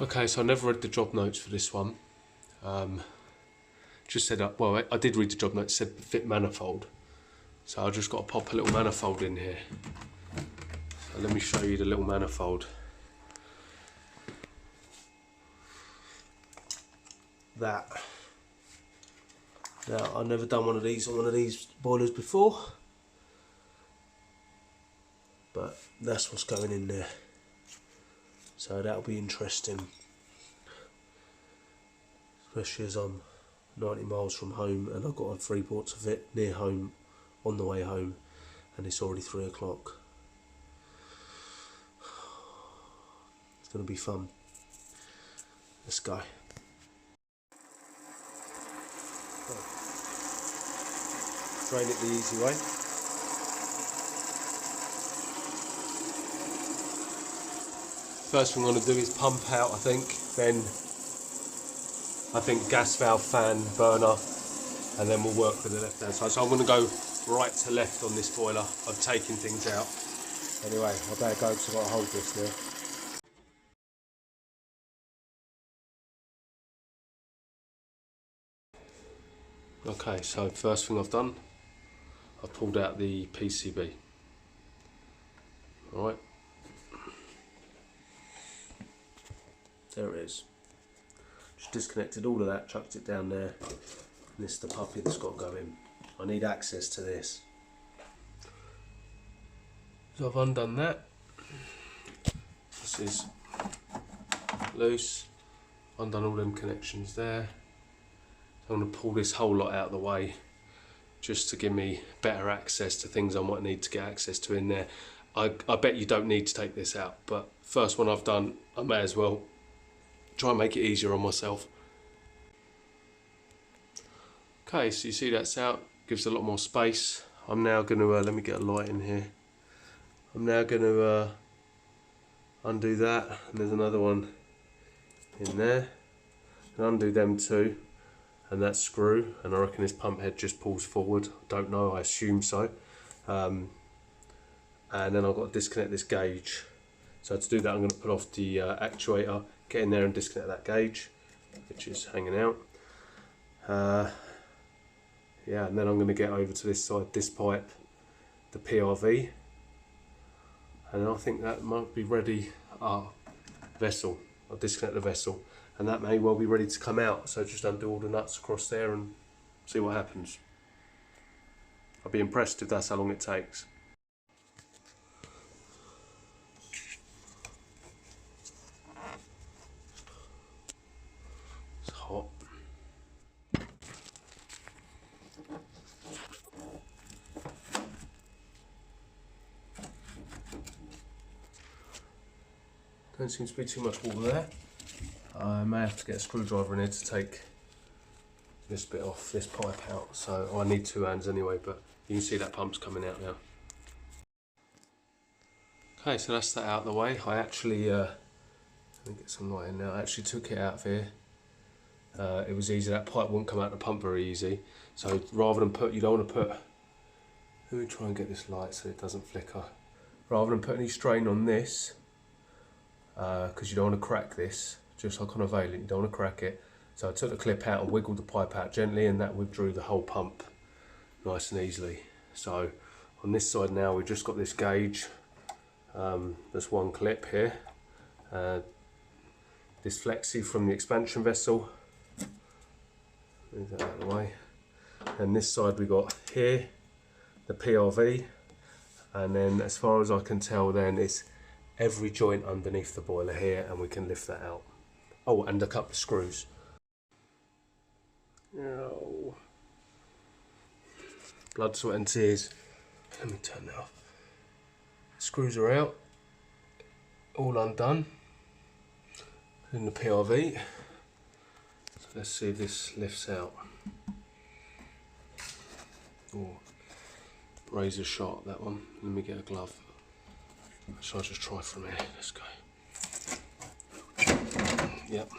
Okay, so I never read the job notes for this one. Just said, well, I did read the job notes, said fit manifold. So I just got to pop a little manifold in here. So let me show you the little manifold. That. Now, I've never done one of these on one of these boilers before, but that's what's going in there. So that'll be interesting, especially as I'm 90 miles from home and I've got 3 ports of it near home on the way home, and it's already 3 o'clock. It's going to be fun. Let's go. Drain it the easy way. First thing I'm going to do is pump out, I think, then I think gas valve, fan, burner, and then we'll work with the left hand side. So I'm going to go right to left on this boiler. I've taken things out. Anyway, I better go because I've got to hold this now. Okay, so first thing I've done, I've pulled out the PCB. Alright. There it is. Just disconnected all of that, chucked it down there. And this is the puppy that's got to go in. I need access to this. So I've undone that. This is loose. Undone all them connections there. So I'm going to pull this whole lot out of the way just to give me better access to things I might need to get access to in there. I bet you don't need to take this out, but first one I've done, I may as well try and make it easier on myself. Okay, so you see that's out, gives a lot more space. I'm now going to, let me get a light in here. I'm now going to undo that, and there's another one in there. And undo them two, and that screw, and I reckon this pump head just pulls forward. I don't know, I assume so. And then I've got to disconnect this gauge. So to do that, I'm going to put off the actuator, get in there and disconnect that gauge, which is hanging out. Yeah, and then I'm going to get over to this side, this pipe, the PRV, and I think that might be ready. Vessel, I'll disconnect the vessel, and that may well be ready to come out. So just undo all the nuts across there and see what happens. I'll be impressed if that's how long it takes. It's hot. Don't seem to be too much water there. I may have to get a screwdriver in here to take this bit off, this pipe out. So I need 2 hands anyway, but you can see that pump's coming out now. Okay, so that's that out of the way. I actually, let me get some light in now. I actually took it out of here. It was easy, that pipe wouldn't come out of the pump very easy. So rather than put, you don't want to put, let me try and get this light so it doesn't flicker. Rather than put any strain on this, because you don't want to crack this, just like on a Valent, you don't want to crack it. So I took the clip out and wiggled the pipe out gently, and that withdrew the whole pump nice and easily. So on this side now, we've just got this gauge. There's one clip here. This flexi from the expansion vessel. Move that out of the way. And this side we got here, the PRV. And then as far as I can tell then, it's every joint underneath the boiler here, and we can lift that out. Oh, and a couple of screws. Oh. Blood, sweat and tears. Let me turn that off. Screws are out, all undone in the PRV. So let's see if this lifts out. Oh, razor sharp that one. Let me get a glove. So I'll just try from here. Let's go. Yep.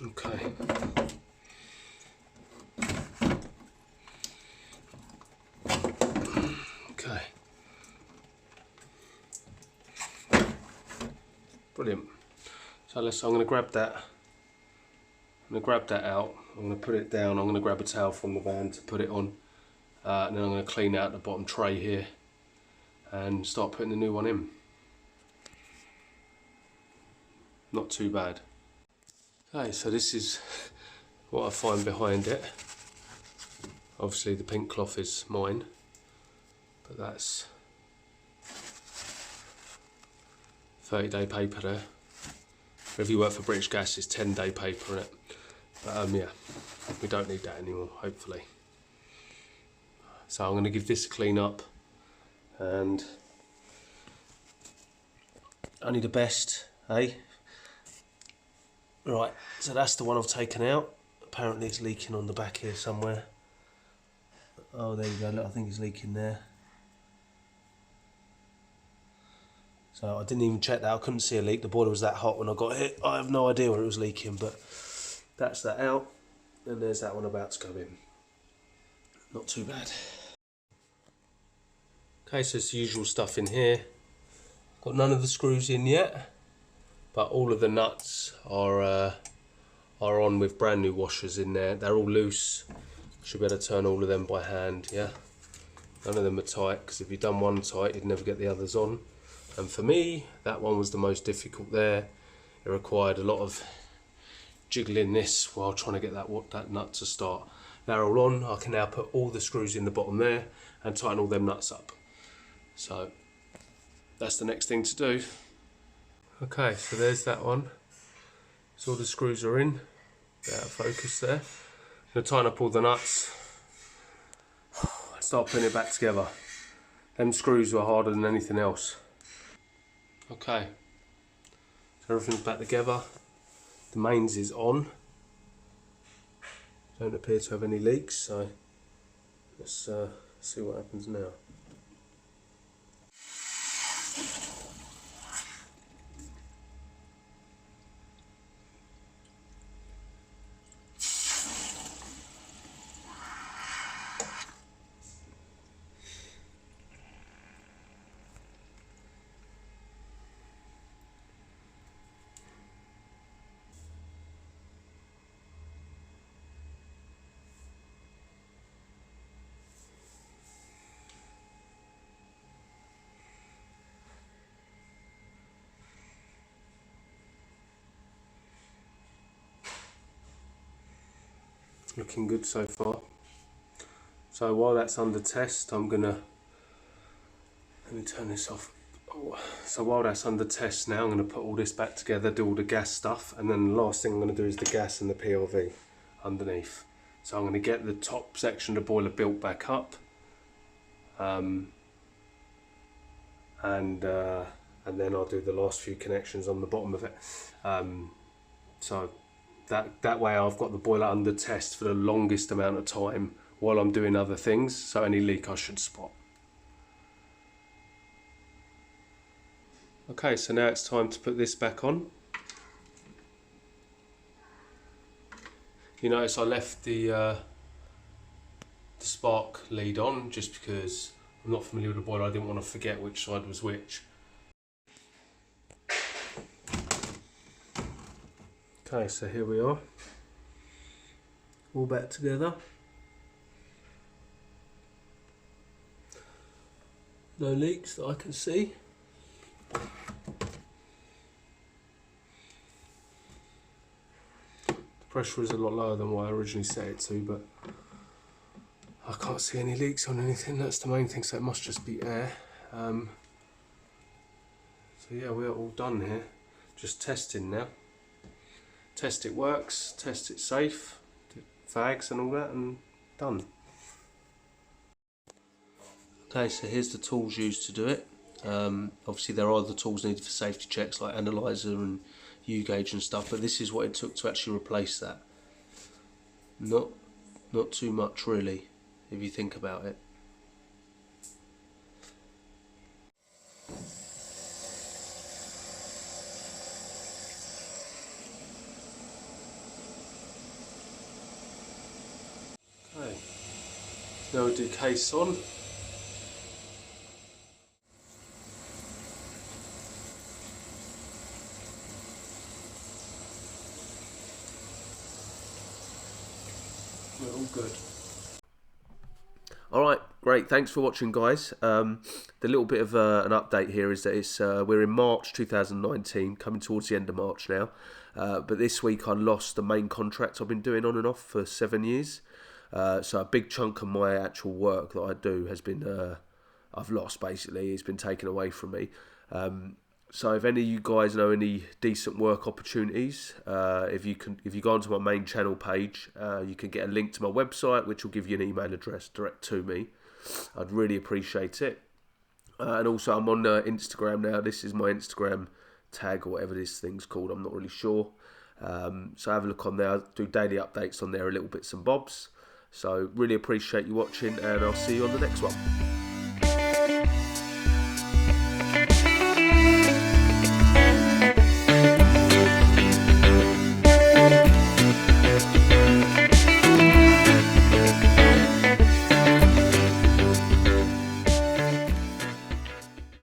Okay. Brilliant. So I'm going to grab that. I'm going to grab that out. I'm going to put it down. I'm going to grab a towel from the van to put it on. And then I'm going to clean out the bottom tray here and start putting the new one in. Not too bad. Okay, so this is what I find behind it. Obviously the pink cloth is mine, but that's 30-day paper there. If you work for British Gas, it's 10-day paper in it. But yeah, we don't need that anymore, hopefully. So I'm going to give this a clean up, and only the best, eh? Right, so that's the one I've taken out. Apparently it's leaking on the back here somewhere. Oh, there you go, look, I think it's leaking there. So I didn't even check that, I couldn't see a leak. The boiler was that hot when I got hit. I have no idea where it was leaking, but that's that out. And there's that one about to go in. Not too bad. Okay, so it's the usual stuff in here. Got none of the screws in yet, but all of the nuts are on with brand new washers in there. They're all loose. Should be able to turn all of them by hand, yeah. None of them are tight, because if you've done one tight, you'd never get the others on. And for me, that one was the most difficult there. It required a lot of jiggling this while trying to get that nut to start. They're all on. I can now put all the screws in the bottom there and tighten all them nuts up. So that's the next thing to do. Okay, so there's that one. So all the screws are in. They're out of focus there. I'm going to tighten up all the nuts. Start putting it back together. Them screws were harder than anything else. Okay, so everything's back together. The mains is on. Don't appear to have any leaks, so let's see what happens now. Looking good so far. So while that's under test, I'm gonna, let me turn this off. Oh, so while that's under test now, I'm gonna put all this back together, do all the gas stuff, and then the last thing I'm gonna do is the gas and the PLV underneath. So I'm gonna get the top section of the boiler built back up, and then I'll do the last few connections on the bottom of it. So that way I've got the boiler under test for the longest amount of time while I'm doing other things, so any leak I should spot. Okay, so now it's time to put this back on. You notice I left the spark lead on just because I'm not familiar with the boiler. I didn't want to forget which side was which. Okay, so here we are, all back together. No leaks that I can see. The pressure is a lot lower than what I originally set it to, but I can't see any leaks on anything. That's the main thing, so it must just be air. So yeah, we're all done here. Just testing now. Test it works, test it safe, fags and all that, and done. Okay, so here's the tools used to do it. Obviously there are other tools needed for safety checks like analyzer and U-gauge and stuff, but this is what it took to actually replace that. Not too much really, if you think about it. Okay, now we'll do case on. All right, great. Thanks for watching, guys. The little bit of an update here is that we're in March 2019, coming towards the end of March now. But this week I lost the main contract I've been doing on and off for 7 years. So a big chunk of my actual work that I do has been I've lost, basically. It's been taken away from me. So if any of you guys know any decent work opportunities, if you go onto my main channel page, you can get a link to my website, which will give you an email address direct to me. I'd really appreciate it. And also I'm on Instagram now. This is my Instagram tag, or whatever this thing's called. I'm not really sure. So have a look on there. I do daily updates on there, a little bits and bobs. So really appreciate you watching, and I'll see you on the next one.